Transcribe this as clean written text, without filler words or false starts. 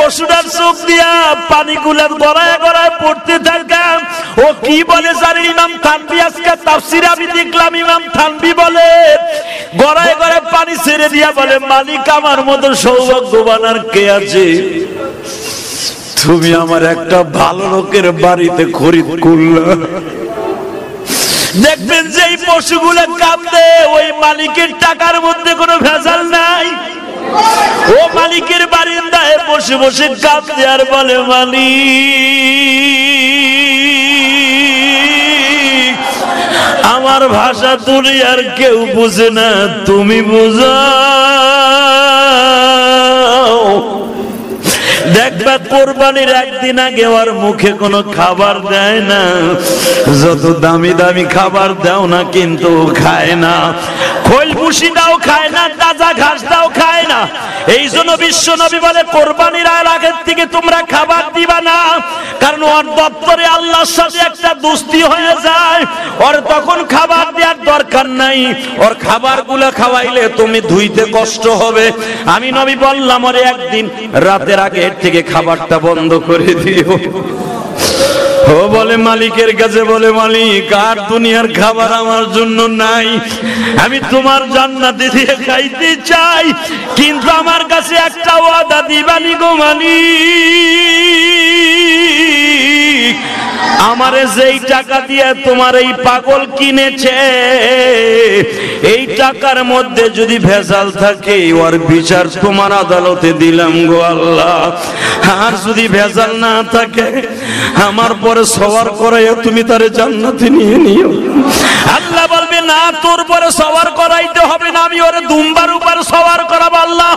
পশুটার চোখ দিয়া পানিগুলো গড়ায় গড়ায় পড়তে থাকে। ও কি বলে জানেন ইমাম থানভী আজকে তাফসীরে আমি দেখলাম ইমাম থানভী বলে গড়ায় গড়ায় পানি ছেড়ে দিয়া বলে মালিক আমার মতো সৌভাগ্যবান আর কে আছে? তুমি আমার একটা ভালো লোকের বাড়িতে খরিদ করলা। দেখবেন যে এই পশুগুলো কাঁদে ওই মালিকের টাকার মধ্যে কোনো ভেজাল নাই। ও মালিকের বারিন্দায় বসে বসে কাঁদে আর বলে মালিক আমার ভাষা তুলি আর কেউ বুঝে না, তুমি বুঝাও। দেখবা কোরবানির একদিন আগে ওর মুখে কোনো খাবার দেয় না, যত দামি দামি খাবার দাও না কিন্তু খায় না, খোল ভুসি দাও খায় না, তাজা ঘাস দাও খায় না। এই জন্য বিশ্ব নবী বলে কোরবানির আগের থেকে তোমরা খাবার দিবা না, কারণ ওর দপ্তরে আল্লাহর সাথে একটা দোস্তি হয়ে যায়, ওর তখন খাবার দেওয়ার দরকার নাই। ওর খাবারগুলো খাওয়াইলে তুমি ধুইতে কষ্ট হবে। আমি নবী বললাম ওরে একদিন রাতের আগে থেকে খাবারটা বন্ধ করে দিও। ও বলে মালিকের কাছে বলে মালিক আর দুনিয়ার খাবার আমার জন্য নাই, আমি তোমার জান্নাতে দিয়ে খাইতে চাই, কিন্তু আমার কাছে একটা ওয়াদা দিবানি গো মালিক, আমারে যেই টাকা দিয়ে তোমার এই পাগল কিনেছে এই টাকার মধ্যে যদি ভেজাল থাকে ওর বিচার তোমার আদালতে দিলাম গো আল্লাহ, আর যদি ভেজাল না থাকে আমার পরে সওয়ার করাইয়া তুমি তারে জান্নাতে নিয়ে নিও। আল্লাহ বলবে না তোর পরে সওয়ার করাইতে হবে না, আমি ওরে দুম্বার উপর সওয়ার করাবো। আল্লাহ